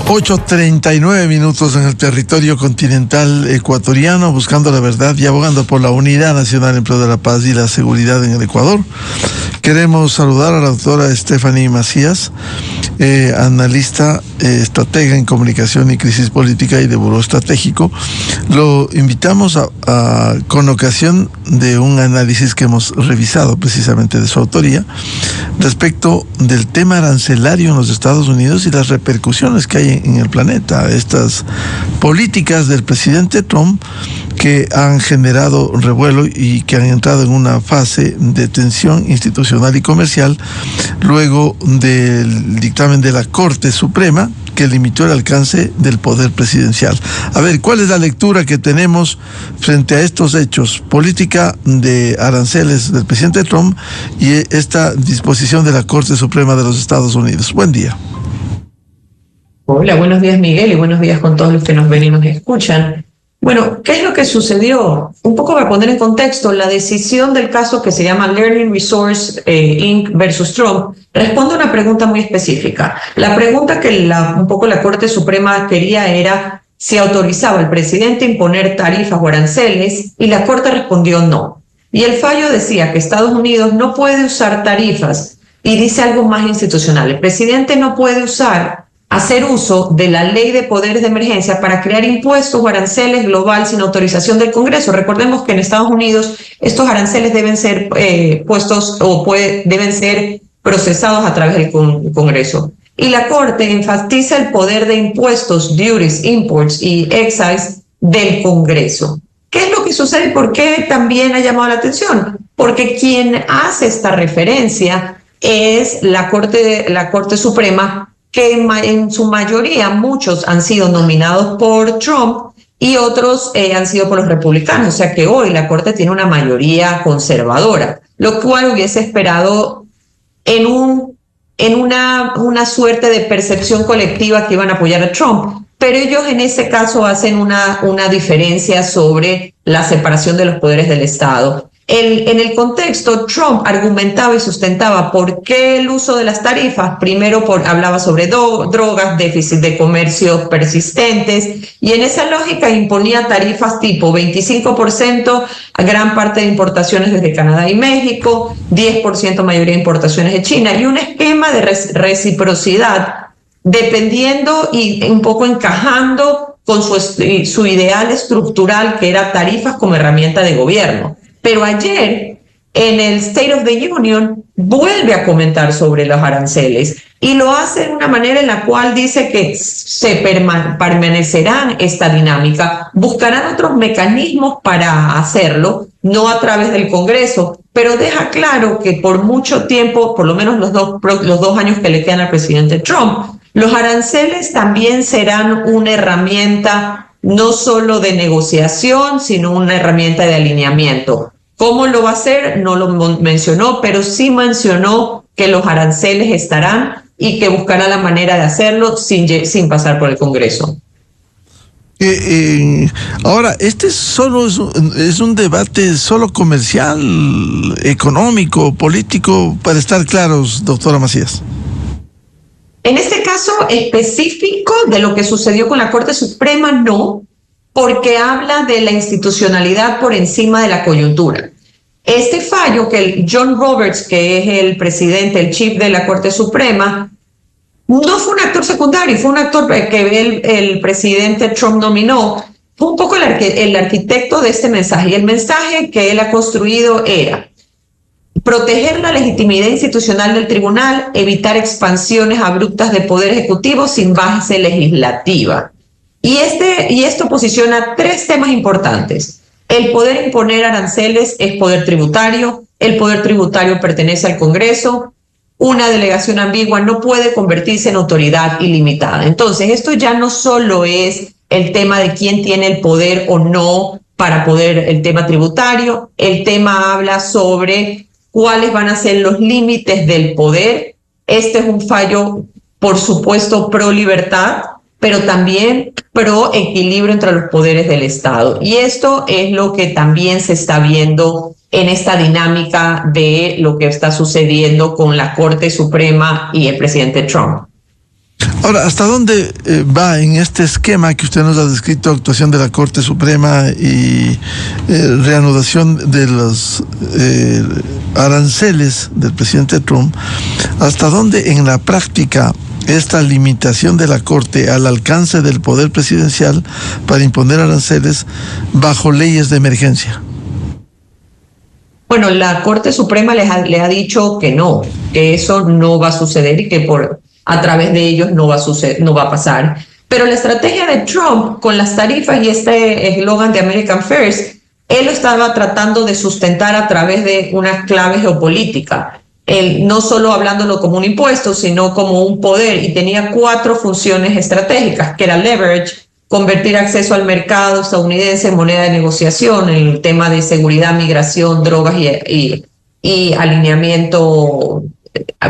8:39 en el territorio continental ecuatoriano, buscando la verdad y abogando por la unidad nacional en pro de la paz y la seguridad en el Ecuador. Queremos saludar a la doctora Stephanie Macías, analista, estratega en comunicación y crisis política y de Buró Estratégico. Lo invitamos con ocasión de un análisis que hemos revisado precisamente de su autoría respecto del tema arancelario en los Estados Unidos y las repercusiones que hay en el planeta. Estas políticas del presidente Trump que han generado revuelo y que han entrado en una fase de tensión institucional y comercial luego del dictamen de la Corte Suprema que limitó el alcance del poder presidencial. A ver, ¿cuál es la lectura que tenemos frente a estos hechos? Política de aranceles del presidente Trump y esta disposición de la Corte Suprema de los Estados Unidos. Buen día. Hola, buenos días Miguel y buenos días con todos los que nos ven y nos escuchan. Bueno, ¿qué es lo que sucedió? Un poco para poner en contexto, la decisión del caso que se llama Learning Resource Inc. versus Trump responde a una pregunta muy específica. La pregunta que un poco la Corte Suprema quería era si autorizaba al presidente a imponer tarifas o aranceles, y la Corte respondió no. Y el fallo decía que Estados Unidos no puede usar tarifas, y dice algo más institucional. El presidente no puede hacer uso de la ley de poderes de emergencia para crear impuestos o aranceles global sin autorización del Congreso. Recordemos que en Estados Unidos estos aranceles deben ser puestos o deben ser procesados a través del Congreso. Y la Corte enfatiza el poder de impuestos, duties, imports y excise del Congreso. ¿Qué es lo que sucede y por qué también ha llamado la atención? Porque quien hace esta referencia es la Corte Suprema, que en su mayoría muchos han sido nominados por Trump y otros han sido por los republicanos, o sea que hoy la Corte tiene una mayoría conservadora, lo cual hubiese esperado en una suerte de percepción colectiva que iban a apoyar a Trump, pero ellos en ese caso hacen una diferencia sobre la separación de los poderes del Estado. En el contexto, Trump argumentaba y sustentaba por qué el uso de las tarifas. Primero hablaba sobre drogas, déficit de comercio persistentes, y en esa lógica imponía tarifas tipo 25% a gran parte de importaciones desde Canadá y México, 10% mayoría de importaciones de China, y un esquema de reciprocidad dependiendo y un poco encajando con su ideal estructural, que era tarifas como herramienta de gobierno. Pero ayer, en el State of the Union, vuelve a comentar sobre los aranceles y lo hace de una manera en la cual dice que se permanecerán esta dinámica, buscarán otros mecanismos para hacerlo, no a través del Congreso, pero deja claro que por mucho tiempo, por lo menos los dos años que le quedan al presidente Trump, los aranceles también serán una herramienta no solo de negociación, sino una herramienta de alineamiento. ¿Cómo lo va a hacer? No lo mencionó, pero sí mencionó que los aranceles estarán y que buscará la manera de hacerlo sin pasar por el Congreso. Ahora, este solo es un debate solo comercial, económico, político, para estar claros, doctora Macías. En este caso específico de lo que sucedió con la Corte Suprema, no, porque habla de la institucionalidad por encima de la coyuntura. Este fallo que John Roberts, que es el presidente, el chief de la Corte Suprema, no fue un actor secundario, fue un actor que el presidente Trump nominó, fue un poco el arquitecto de este mensaje, y el mensaje que él ha construido era proteger la legitimidad institucional del tribunal, evitar expansiones abruptas de poder ejecutivo sin base legislativa. Y esto posiciona tres temas importantes. El poder imponer aranceles es poder tributario, el poder tributario pertenece al Congreso, una delegación ambigua no puede convertirse en autoridad ilimitada. Entonces, esto ya no solo es el tema de quién tiene el poder o no para poder el tema tributario, el tema habla sobre cuáles van a ser los límites del poder. Este es un fallo, por supuesto, pro libertad, pero también pro equilibrio entre los poderes del Estado. Y esto es lo que también se está viendo en esta dinámica de lo que está sucediendo con la Corte Suprema y el presidente Trump. Ahora, ¿hasta dónde va en este esquema que usted nos ha descrito, actuación de la Corte Suprema y reanudación de los aranceles del presidente Trump? ¿Hasta dónde en la práctica esta limitación de la Corte al alcance del poder presidencial para imponer aranceles bajo leyes de emergencia? Bueno, la Corte Suprema le ha dicho que no, que eso no va a suceder y que a través de ellos no va a pasar. Pero la estrategia de Trump con las tarifas y este eslogan de American First, él lo estaba tratando de sustentar a través de una clave geopolítica. Él no solo hablándolo como un impuesto, sino como un poder, y tenía 4 funciones estratégicas, que era leverage, convertir acceso al mercado estadounidense en moneda de negociación, en el tema de seguridad, migración, drogas y alineamiento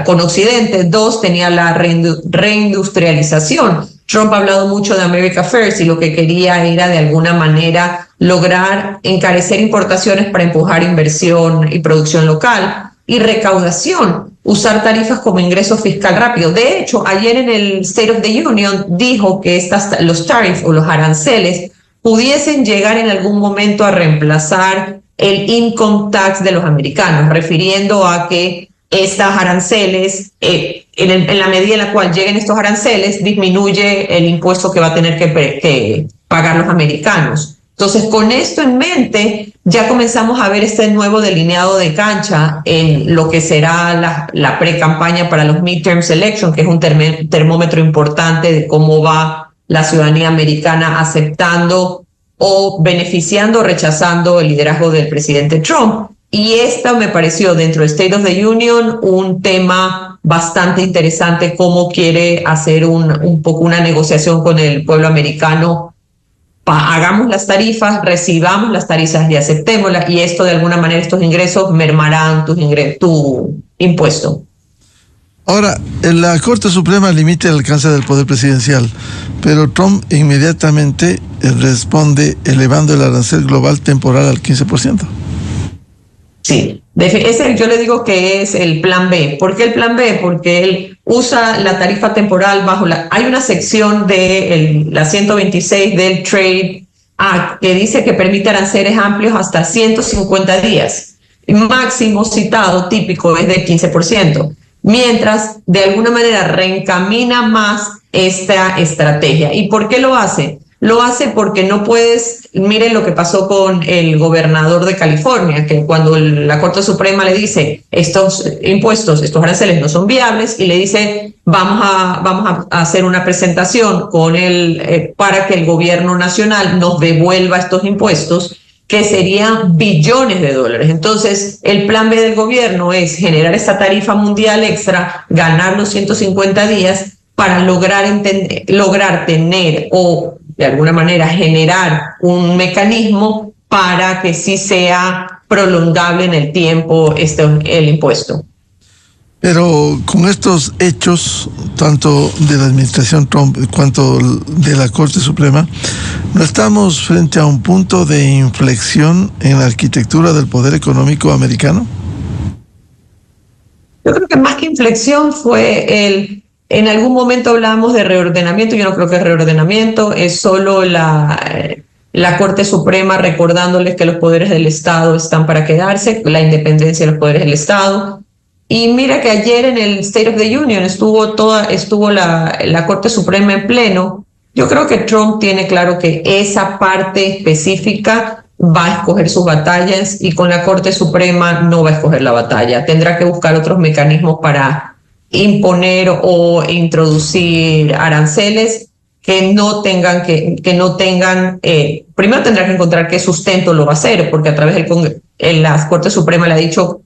con Occidente. 2, tenía la reindustrialización. Trump ha hablado mucho de America First y lo que quería era de alguna manera lograr encarecer importaciones para empujar inversión y producción local. Y recaudación, usar tarifas como ingreso fiscal rápido. De hecho, ayer en el State of the Union dijo que los tariffs o los aranceles pudiesen llegar en algún momento a reemplazar el income tax de los americanos, refiriendo a que estas aranceles, en la medida en la cual lleguen estos aranceles, disminuye el impuesto que va a tener que pagar los americanos. Entonces, con esto en mente, ya comenzamos a ver este nuevo delineado de cancha en lo que será la pre-campaña para los midterms election, que es un termómetro importante de cómo va la ciudadanía americana aceptando o beneficiando o rechazando el liderazgo del presidente Trump. Y esta me pareció, dentro del State of the Union, un tema bastante interesante, cómo quiere hacer un poco una negociación con el pueblo americano. Hagamos las tarifas, recibamos las tarifas y aceptémoslas, y esto de alguna manera, estos ingresos mermarán tu impuesto. Ahora, la Corte Suprema limita el alcance del poder presidencial, pero Trump inmediatamente responde elevando el arancel global temporal al 15%. Sí, ese yo le digo que es el plan B. ¿Por qué el plan B? Porque él usa la tarifa temporal hay una sección de la 126 del Trade Act que dice que permite aranceles amplios hasta 150 días. Máximo citado típico es del 15%, mientras de alguna manera reencamina más esta estrategia. ¿Y por qué lo hace? Lo hace porque no puedes, miren lo que pasó con el gobernador de California, que cuando la Corte Suprema le dice estos impuestos, estos aranceles no son viables, y le dice vamos a hacer una presentación para que el gobierno nacional nos devuelva estos impuestos, que serían billones de dólares. Entonces, el plan B del gobierno es generar esta tarifa mundial extra, ganar los 150 días para lograr tener o de alguna manera generar un mecanismo para que sí sea prolongable en el tiempo el impuesto. Pero con estos hechos, tanto de la administración Trump cuanto de la Corte Suprema, ¿no estamos frente a un punto de inflexión en la arquitectura del poder económico americano? Yo creo que más que inflexión fue en algún momento hablábamos de reordenamiento. Yo no creo que es reordenamiento, es solo la Corte Suprema recordándoles que los poderes del Estado están para quedarse, la independencia de los poderes del Estado. Y mira que ayer en el State of the Union estuvo la Corte Suprema en pleno. Yo creo que Trump tiene claro que esa parte específica va a escoger sus batallas, y con la Corte Suprema no va a escoger la batalla. Tendrá que buscar otros mecanismos para imponer o introducir aranceles que no tengan, primero tendrá que encontrar qué sustento lo va a hacer, porque a través la Corte Suprema le ha dicho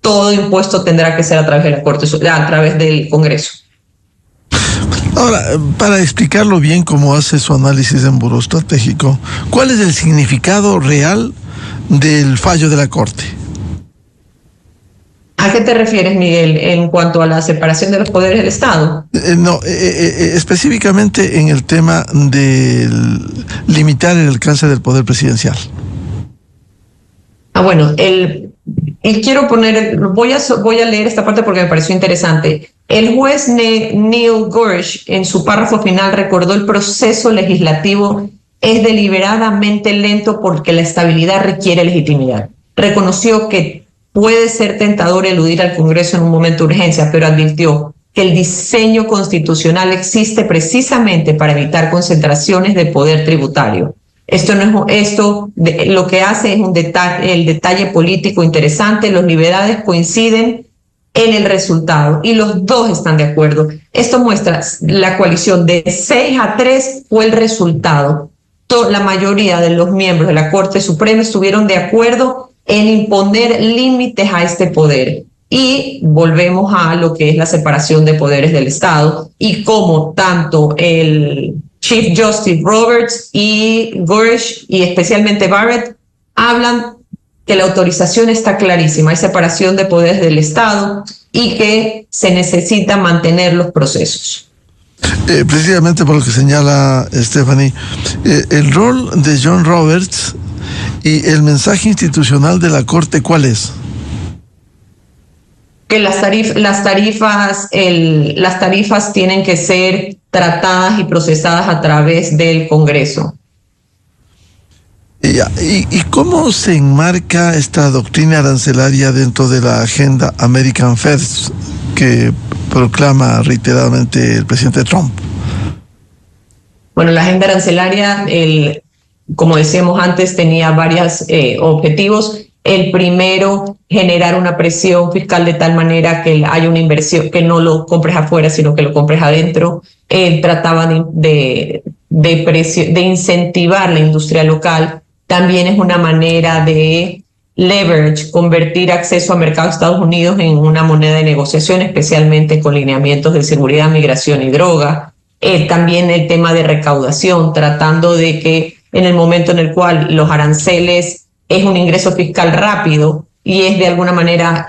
todo impuesto tendrá que ser a través del Congreso. Ahora, para explicarlo bien cómo hace su análisis en Buró Estratégico, ¿cuál es el significado real del fallo de la Corte? ¿A qué te refieres, Miguel, en cuanto a la separación de los poderes del Estado? Específicamente en el tema de limitar el alcance del poder presidencial. Bueno, y quiero voy a leer esta parte porque me pareció interesante. El juez Neil Gorsuch, en su párrafo final, recordó el proceso legislativo es deliberadamente lento porque la estabilidad requiere legitimidad. Reconoció que puede ser tentador eludir al Congreso en un momento de urgencia, pero advirtió que el diseño constitucional existe precisamente para evitar concentraciones de poder tributario. Lo que hace es el detalle político interesante. Los liberales coinciden en el resultado y los dos están de acuerdo. Esto muestra la coalición de 6-3 fue el resultado. La mayoría de los miembros de la Corte Suprema estuvieron de acuerdo en imponer límites a este poder. Y volvemos a lo que es la separación de poderes del Estado y cómo tanto el Chief Justice Roberts y Gorsuch y especialmente Barrett hablan que la autorización está clarísima, hay separación de poderes del Estado y que se necesita mantener los procesos. Precisamente por lo que señala Stephanie, el rol de John Roberts y el mensaje institucional de la Corte, ¿cuál es? Que las tarifas tienen que ser tratadas y procesadas a través del Congreso. ¿Y cómo se enmarca esta doctrina arancelaria dentro de la agenda American First que proclama reiteradamente el presidente Trump? Bueno, la agenda arancelaria, como decíamos antes, tenía varios objetivos. El primero, generar una presión fiscal de tal manera que haya una inversión, que no lo compres afuera, sino que lo compres adentro. Trataba de incentivar la industria local. También es una manera de leverage, convertir acceso a mercado de Estados Unidos en una moneda de negociación, especialmente con lineamientos de seguridad, migración y droga. También el tema de recaudación, tratando de que en el momento en el cual los aranceles es un ingreso fiscal rápido y es de alguna manera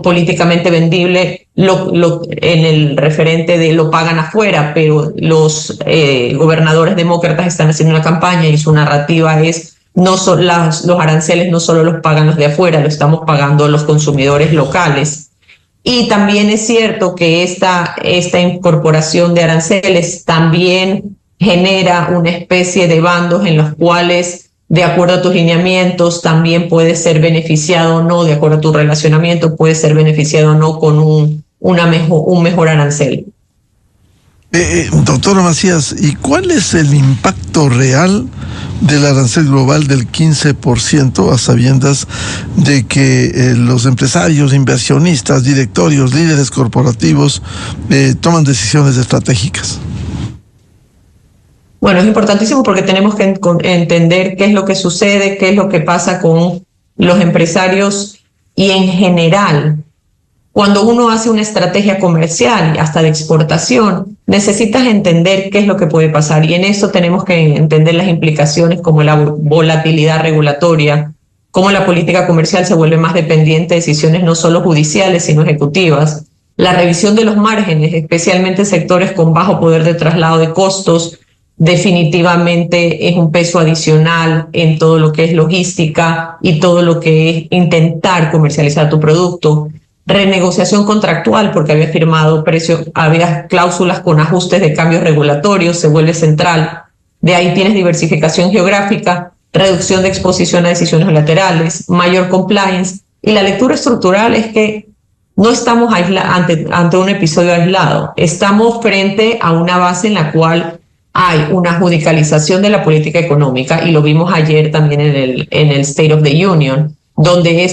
políticamente vendible en el referente de lo pagan afuera, pero los gobernadores demócratas están haciendo una campaña y su narrativa es los aranceles no solo los pagan los de afuera, lo estamos pagando los consumidores locales. Y también es cierto que esta incorporación de aranceles también genera una especie de bandos en los cuales, de acuerdo a tus lineamientos, también puedes ser beneficiado o no, de acuerdo a tu relacionamiento, puedes ser beneficiado o no con un mejor arancel. Doctora Macías, ¿y cuál es el impacto real del arancel global del 15% a sabiendas de que los empresarios, inversionistas, directorios, líderes corporativos toman decisiones estratégicas? Bueno, es importantísimo porque tenemos que entender qué es lo que sucede, qué es lo que pasa con los empresarios y en general. Cuando uno hace una estrategia comercial y hasta de exportación, necesitas entender qué es lo que puede pasar y en eso tenemos que entender las implicaciones como la volatilidad regulatoria, cómo la política comercial se vuelve más dependiente de decisiones no solo judiciales sino ejecutivas, la revisión de los márgenes, especialmente en sectores con bajo poder de traslado de costos, definitivamente es un peso adicional en todo lo que es logística y todo lo que es intentar comercializar tu producto. Renegociación contractual, porque había cláusulas con ajustes de cambios regulatorios, se vuelve central. De ahí tienes diversificación geográfica, reducción de exposición a decisiones laterales, mayor compliance. Y la lectura estructural es que no estamos ante un episodio aislado. Estamos frente a una base en la cual hay una judicialización de la política económica, y lo vimos ayer también en el State of the Union, donde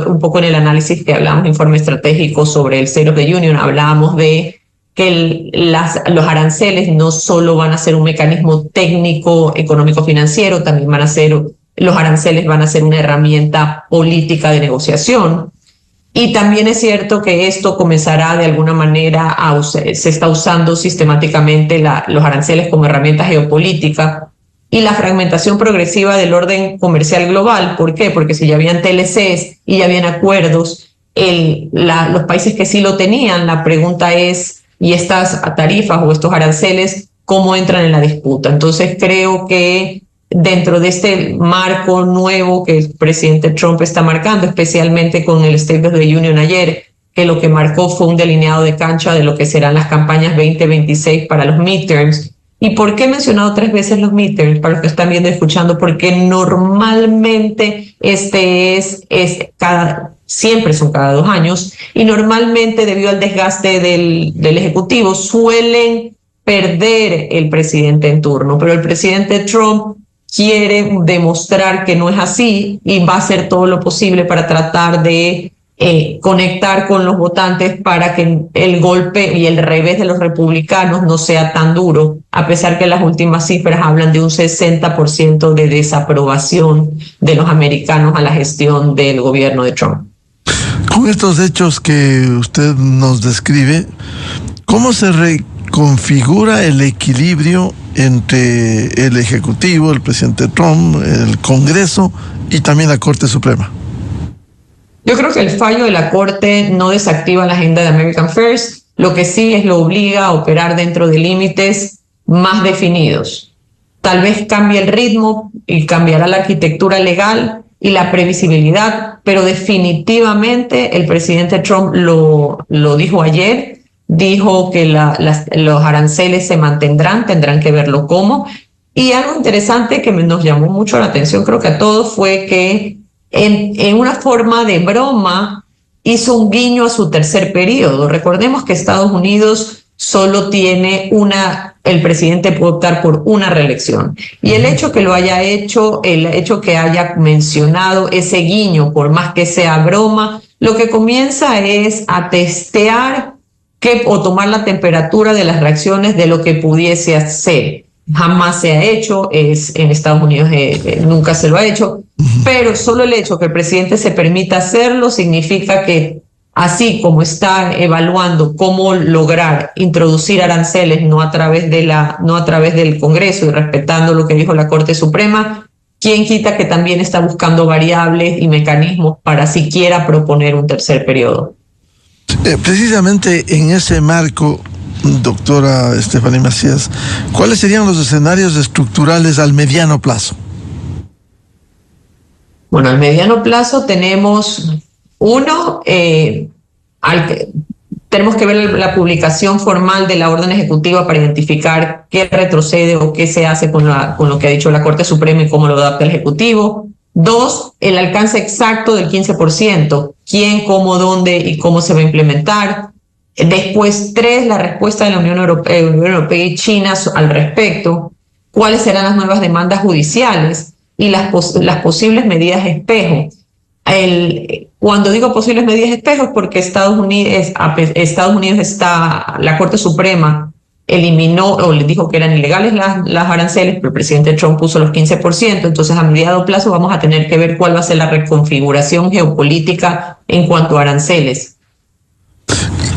un poco en el análisis que hablamos, informe estratégico sobre el State of the Union, hablábamos de que los aranceles no solo van a ser un mecanismo técnico, económico, financiero, también los aranceles van a ser una herramienta política de negociación. Y también es cierto que esto comenzará de alguna manera se está usando sistemáticamente los aranceles como herramienta geopolítica y la fragmentación progresiva del orden comercial global. ¿Por qué? Porque si ya habían TLCs y ya habían acuerdos, los países que sí lo tenían, la pregunta es, ¿y estas tarifas o estos aranceles cómo entran en la disputa? Entonces creo que dentro de este marco nuevo que el presidente Trump está marcando, especialmente con el State of the Union ayer, que lo que marcó fue un delineado de cancha de lo que serán las campañas 2026 para los midterms. ¿Y por qué he mencionado 3 veces los midterms? Para los que están viendo y escuchando, porque normalmente siempre son cada 2 años, y normalmente debido al desgaste del Ejecutivo suelen perder el presidente en turno, pero el presidente Trump quiere demostrar que no es así y va a hacer todo lo posible para tratar de conectar con los votantes para que el golpe y el revés de los republicanos no sea tan duro, a pesar que las últimas cifras hablan de un 60% de desaprobación de los americanos a la gestión del gobierno de Trump. Con estos hechos que usted nos describe, ¿cómo se reconfigura el equilibrio entre el Ejecutivo, el presidente Trump, el Congreso y también la Corte Suprema? Yo creo que el fallo de la Corte no desactiva la agenda de American First, lo que sí es lo obliga a operar dentro de límites más definidos. Tal vez cambie el ritmo y cambiará la arquitectura legal y la previsibilidad, pero definitivamente el presidente Trump lo dijo ayer, dijo que los aranceles se mantendrán, tendrán que verlo cómo. Y algo interesante que nos llamó mucho la atención, creo que a todos, fue que en una forma de broma hizo un guiño a su tercer periodo. Recordemos que Estados Unidos solo tiene el presidente puede optar por una reelección. Y el hecho que lo haya hecho, el hecho que haya mencionado ese guiño, por más que sea broma, lo que comienza es a testear o tomar la temperatura de las reacciones de lo que pudiese hacer. Jamás se ha hecho, en Estados Unidos nunca se lo ha hecho, pero solo el hecho que el presidente se permita hacerlo significa que, así como está evaluando cómo lograr introducir aranceles no a través del Congreso y respetando lo que dijo la Corte Suprema, quién quita que también está buscando variables y mecanismos para siquiera proponer un tercer periodo. Precisamente en ese marco, doctora Stephanie Macías, ¿cuáles serían los escenarios estructurales al mediano plazo? Bueno, al mediano plazo tenemos tenemos que ver la publicación formal de la orden ejecutiva para identificar qué retrocede o qué se hace con lo que ha dicho la Corte Suprema y cómo lo adapta el Ejecutivo. 2, el alcance exacto del 15%, quién, cómo, dónde y cómo se va a implementar. Después, 3, la respuesta de la Unión Europea y China al respecto, cuáles serán las nuevas demandas judiciales y las posibles medidas espejo. Cuando digo posibles medidas espejo es porque Estados Unidos la Corte Suprema eliminó o le dijo que eran ilegales las aranceles, pero el presidente Trump puso los 15%, entonces a mediano plazo vamos a tener que ver cuál va a ser la reconfiguración geopolítica en cuanto a aranceles.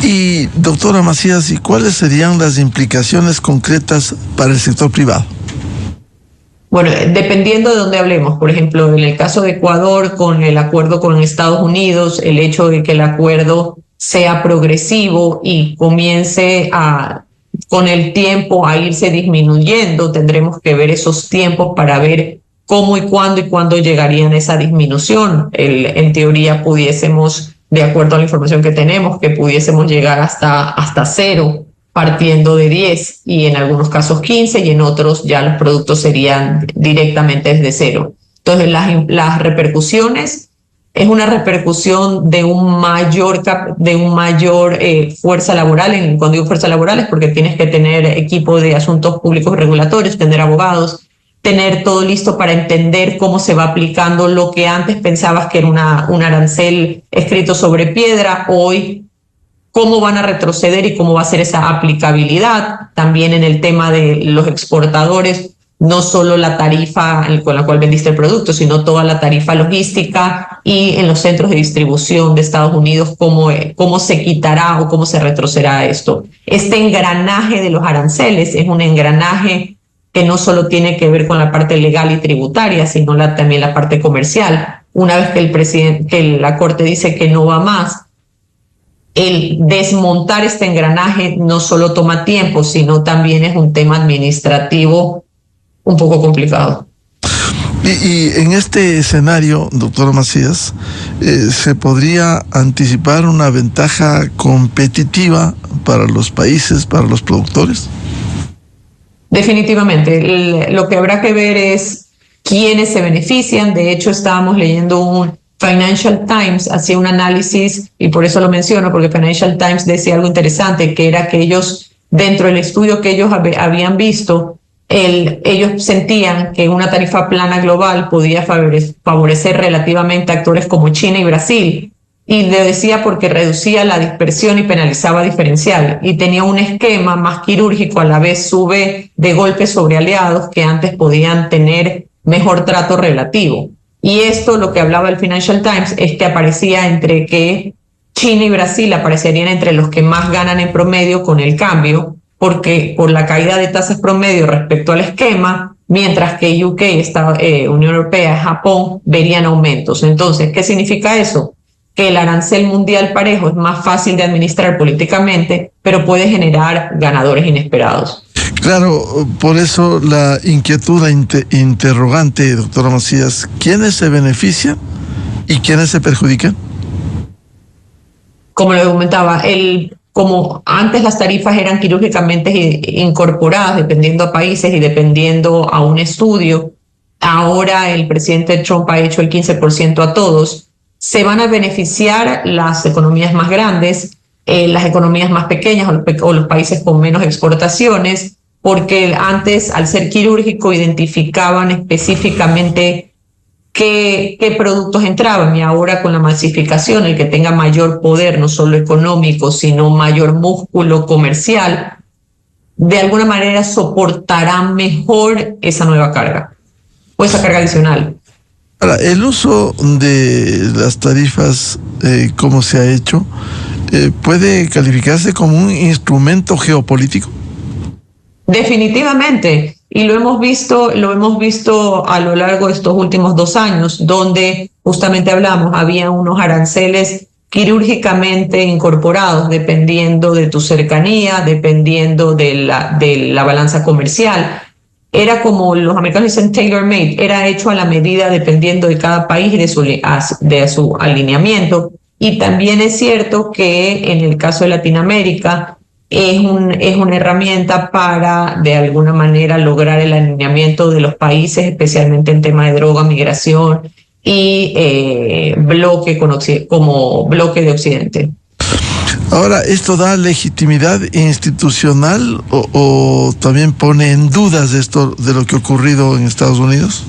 Y, doctora Macías, ¿y cuáles serían las implicaciones concretas para el sector privado? Bueno, dependiendo de dónde hablemos, por ejemplo, en el caso de Ecuador, con el acuerdo con Estados Unidos, el hecho de que el acuerdo sea progresivo y comience con el tiempo a irse disminuyendo, tendremos que ver esos tiempos para ver cómo y cuándo llegarían a esa disminución. En teoría pudiésemos, de acuerdo a la información que tenemos, que pudiésemos llegar hasta 0, partiendo de 10 y en algunos casos 15 y en otros ya los productos serían directamente desde 0. Entonces las repercusiones es una repercusión de un mayor fuerza laboral. Cuando digo fuerza laboral es porque tienes que tener equipo de asuntos públicos y regulatorios, tener abogados, tener todo listo para entender cómo se va aplicando lo que antes pensabas que era un arancel escrito sobre piedra, hoy cómo van a retroceder y cómo va a ser esa aplicabilidad. También en el tema de los exportadores, no solo la tarifa con la cual vendiste el producto, sino toda la tarifa logística, y en los centros de distribución de Estados Unidos, cómo se quitará o cómo se retrocederá esto. Este engranaje de los aranceles es un engranaje que no solo tiene que ver con la parte legal y tributaria, sino también la parte comercial. Una vez que la Corte dice que no va más, el desmontar este engranaje no solo toma tiempo, sino también es un tema administrativo un poco complicado. Y en este escenario, doctora Macías, ¿se podría anticipar una ventaja competitiva para los países, para los productores? Definitivamente. Lo que habrá que ver es quiénes se benefician. De hecho, estábamos leyendo un Financial Times, hacía un análisis, y por eso lo menciono, porque Financial Times decía algo interesante, que era que ellos, dentro del estudio que ellos habían visto, ellos sentían que una tarifa plana global podía favorecer relativamente a actores como China y Brasil. Y le decía porque reducía la dispersión y penalizaba diferencial. Y tenía un esquema más quirúrgico, a la vez sube de golpe sobre aliados que antes podían tener mejor trato relativo. Y esto, lo que hablaba el Financial Times, es que aparecía entre que China y Brasil aparecerían entre los que más ganan en promedio con el cambio, porque por la caída de tasas promedio respecto al esquema, mientras que UK, Unión Europea, Japón verían aumentos. Entonces, ¿qué significa eso? Que el arancel mundial parejo es más fácil de administrar políticamente, pero puede generar ganadores inesperados. Claro, por eso la inquietud, la interrogante, doctora Macías, ¿quiénes se benefician y quiénes se perjudican? Como lo comentaba, como antes las tarifas eran quirúrgicamente incorporadas dependiendo a países y dependiendo a un estudio, ahora el presidente Trump ha hecho el 15% a todos. Se van a beneficiar las economías más grandes, las economías más pequeñas o los países con menos exportaciones, porque antes, al ser quirúrgico, identificaban específicamente qué productos entraban, y ahora con la masificación, el que tenga mayor poder, no solo económico, sino mayor músculo comercial, de alguna manera soportará mejor esa nueva carga o esa carga adicional. Ahora, el uso de las tarifas, ¿cómo se ha hecho? ¿Puede calificarse como un instrumento geopolítico? Definitivamente, y lo hemos visto a lo largo de estos últimos 2 años, donde justamente hablamos, había unos aranceles quirúrgicamente incorporados dependiendo de tu cercanía, dependiendo de la balanza comercial. Era como los americanos dicen tailor-made, era hecho a la medida dependiendo de cada país y de su alineamiento. Y también es cierto que en el caso de Latinoamérica es una herramienta para, de alguna manera, lograr el alineamiento de los países, especialmente en tema de droga, migración y como bloque de Occidente. Ahora, ¿esto da legitimidad institucional o también pone en dudas de lo que ha ocurrido en Estados Unidos?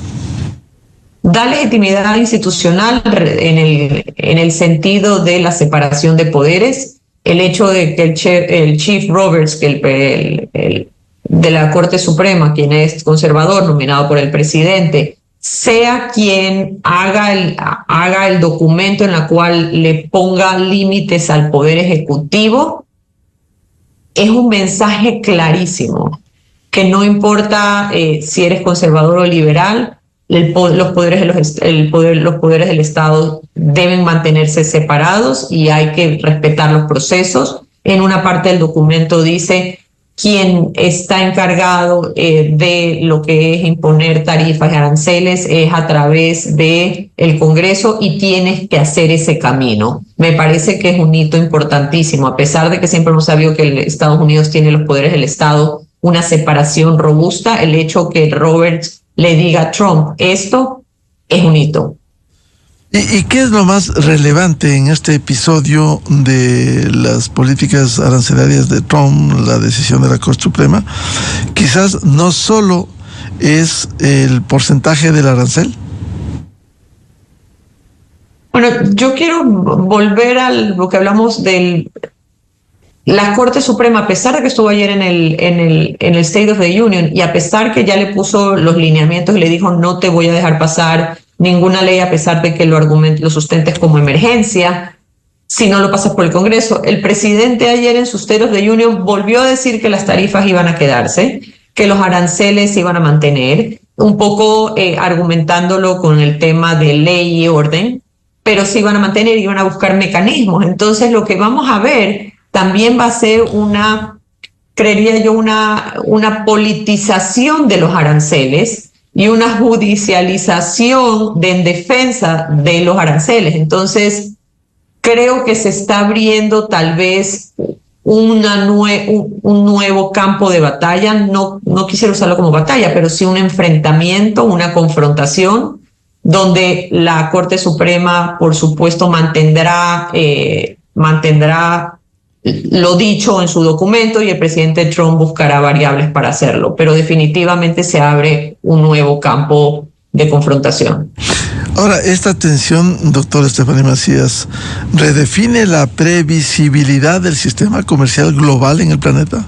Da legitimidad institucional en el sentido de la separación de poderes. El hecho de que el Chief Roberts, que de la Corte Suprema, quien es conservador, nominado por el presidente, sea quien haga el documento en el cual le ponga límites al Poder Ejecutivo, es un mensaje clarísimo, que no importa si eres conservador o liberal, los poderes del Estado deben mantenerse separados y hay que respetar los procesos. En una parte del documento dice quien está encargado de lo que es imponer tarifas y aranceles es a través del Congreso y tienes que hacer ese camino. Me parece que es un hito importantísimo, a pesar de que siempre hemos sabido que Estados Unidos tiene los poderes del Estado una separación robusta. El hecho que Roberts le diga a Trump esto es un hito. ¿Y qué es lo más relevante en este episodio de las políticas arancelarias de Trump, la decisión de la Corte Suprema? Quizás no solo es el porcentaje del arancel. Bueno, yo quiero volver a lo que hablamos de la Corte Suprema, a pesar de que estuvo ayer en el State of the Union y a pesar que ya le puso los lineamientos y le dijo no te voy a dejar pasar ninguna ley a pesar de que lo sustentes como emergencia, si no lo pasas por el Congreso. El presidente ayer en su State of the Union volvió a decir que las tarifas iban a quedarse, que los aranceles se iban a mantener, un poco argumentándolo con el tema de ley y orden, pero se iban a mantener y iban a buscar mecanismos. Entonces lo que vamos a ver también va a ser creería yo, una politización de los aranceles, y una judicialización en defensa de los aranceles. Entonces, creo que se está abriendo tal vez un nuevo campo de batalla. No quisiera usarlo como batalla, pero sí un enfrentamiento, una confrontación, donde la Corte Suprema, por supuesto, mantendrá lo dicho en su documento y el presidente Trump buscará variables para hacerlo, pero definitivamente se abre un nuevo campo de confrontación. Ahora, esta tensión, doctor Estefanía Macías, ¿redefine la previsibilidad del sistema comercial global en el planeta?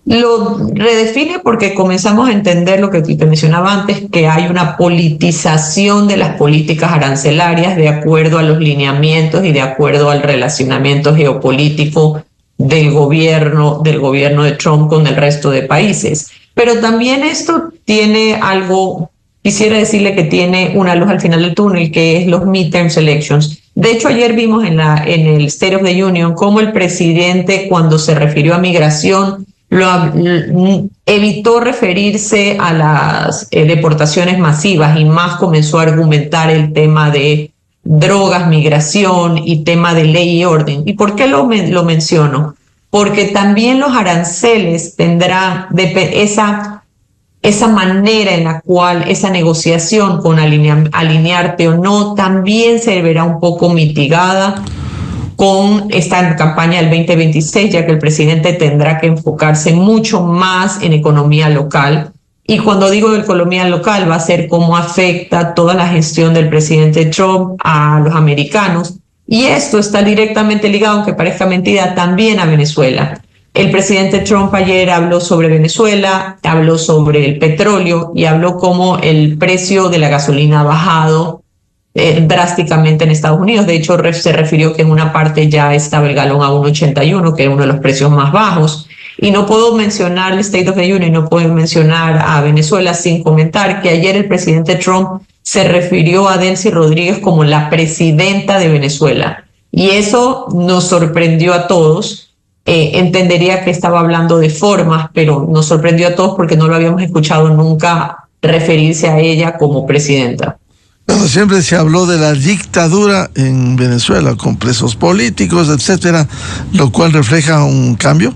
Lo redefine porque comenzamos a entender lo que te mencionaba antes, que hay una politización de las políticas arancelarias de acuerdo a los lineamientos y de acuerdo al relacionamiento geopolítico del gobierno de Trump con el resto de países. Pero también esto tiene algo, quisiera decirle que tiene una luz al final del túnel, que es los midterm elections. De hecho, ayer vimos en el State of the Union cómo el presidente, cuando se refirió a migración, evitó referirse a las deportaciones masivas y más comenzó a argumentar el tema de drogas, migración y tema de ley y orden. ¿Y por qué lo menciono? Porque también los aranceles tendrán esa manera en la cual esa negociación con alinearte o no también se verá un poco mitigada con esta campaña del 2026, ya que el presidente tendrá que enfocarse mucho más en economía local. Y cuando digo de economía local, va a ser cómo afecta toda la gestión del presidente Trump a los americanos. Y esto está directamente ligado, aunque parezca mentira, también a Venezuela. El presidente Trump ayer habló sobre Venezuela, habló sobre el petróleo y habló cómo el precio de la gasolina ha bajado drásticamente en Estados Unidos. De hecho, se refirió que en una parte ya estaba el galón a 1.81, que es uno de los precios más bajos. Y no puedo mencionar el State of the Union, no puedo mencionar a Venezuela sin comentar que ayer el presidente Trump se refirió a Delcy Rodríguez como la presidenta de Venezuela. Y eso nos sorprendió a todos. Entendería que estaba hablando de formas, pero nos sorprendió a todos porque no lo habíamos escuchado nunca referirse a ella como presidenta. Bueno, siempre se habló de la dictadura en Venezuela, con presos políticos, etcétera, lo cual refleja un cambio.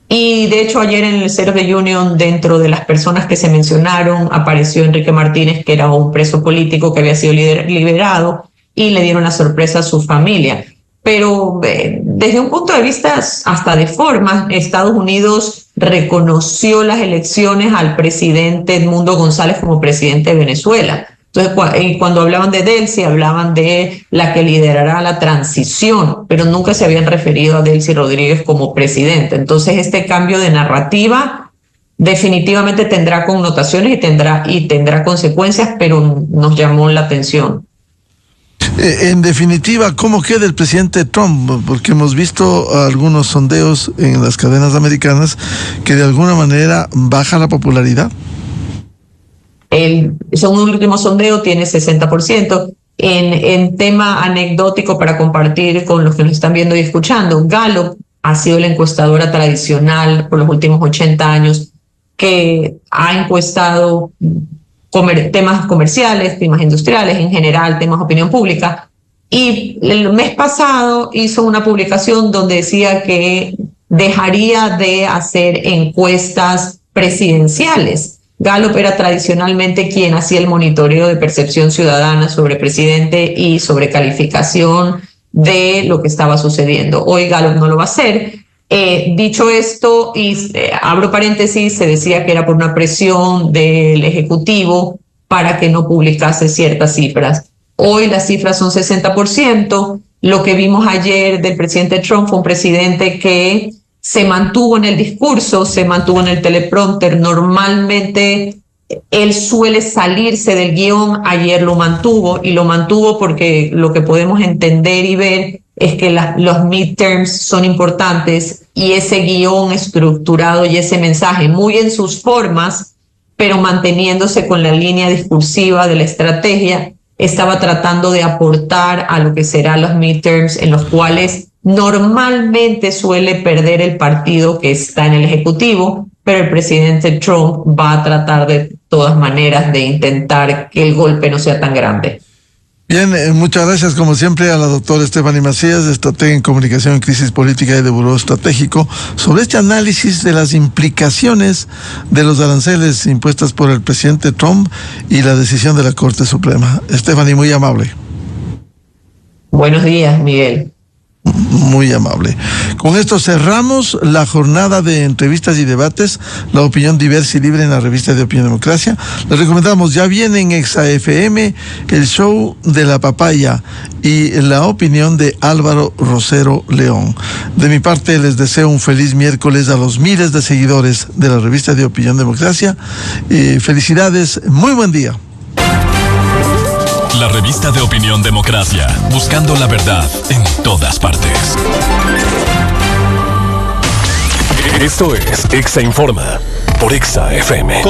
Y de hecho ayer en el State of the Union, dentro de las personas que se mencionaron, apareció Enrique Martínez, que era un preso político que había sido liberado, y le dieron la sorpresa a su familia. Pero desde un punto de vista hasta de forma, Estados Unidos reconoció las elecciones al presidente Edmundo González como presidente de Venezuela. Entonces, cuando hablaban de Delcy, hablaban de la que liderará la transición, pero nunca se habían referido a Delcy Rodríguez como presidente. Entonces, este cambio de narrativa definitivamente tendrá connotaciones y tendrá consecuencias, pero nos llamó la atención. En definitiva, ¿cómo queda el presidente Trump? Porque hemos visto algunos sondeos en las cadenas americanas que de alguna manera baja la popularidad. Según un último sondeo, tiene 60%. En tema anecdótico para compartir con los que nos están viendo y escuchando, Gallup ha sido la encuestadora tradicional por los últimos 80 años que ha encuestado temas comerciales, temas industriales, en general, temas de opinión pública. Y el mes pasado hizo una publicación donde decía que dejaría de hacer encuestas presidenciales. Gallup era tradicionalmente quien hacía el monitoreo de percepción ciudadana sobre presidente y sobre calificación de lo que estaba sucediendo. Hoy Gallup no lo va a hacer. Dicho esto, y abro paréntesis, se decía que era por una presión del Ejecutivo para que no publicase ciertas cifras. Hoy las cifras son 60%. Lo que vimos ayer del presidente Trump fue un presidente que se mantuvo en el discurso, se mantuvo en el teleprompter. Normalmente él suele salirse del guión, ayer lo mantuvo porque lo que podemos entender y ver es que los midterms son importantes y ese guión estructurado y ese mensaje muy en sus formas, pero manteniéndose con la línea discursiva de la estrategia, estaba tratando de aportar a lo que serán los midterms, en los cuales normalmente suele perder el partido que está en el Ejecutivo, pero el presidente Trump va a tratar de todas maneras de intentar que el golpe no sea tan grande. Bien, muchas gracias como siempre a la doctora Stephanie Macías, estratega en comunicación en crisis política y de Buró Estratégico, sobre este análisis de las implicaciones de los aranceles impuestas por el presidente Trump y la decisión de la Corte Suprema. Stephanie, muy amable. Buenos días, Miguel. Muy amable. Con esto cerramos la jornada de entrevistas y debates, la opinión diversa y libre en la revista de Opinión Democracia. Les recomendamos, ya viene en Exa FM el show de la papaya y la opinión de Álvaro Rosero León. De mi parte les deseo un feliz miércoles a los miles de seguidores de la revista de Opinión Democracia. Felicidades, muy buen día. La revista de Opinión Democracia, buscando la verdad en todas partes. Esto es Exa Informa por Exa FM.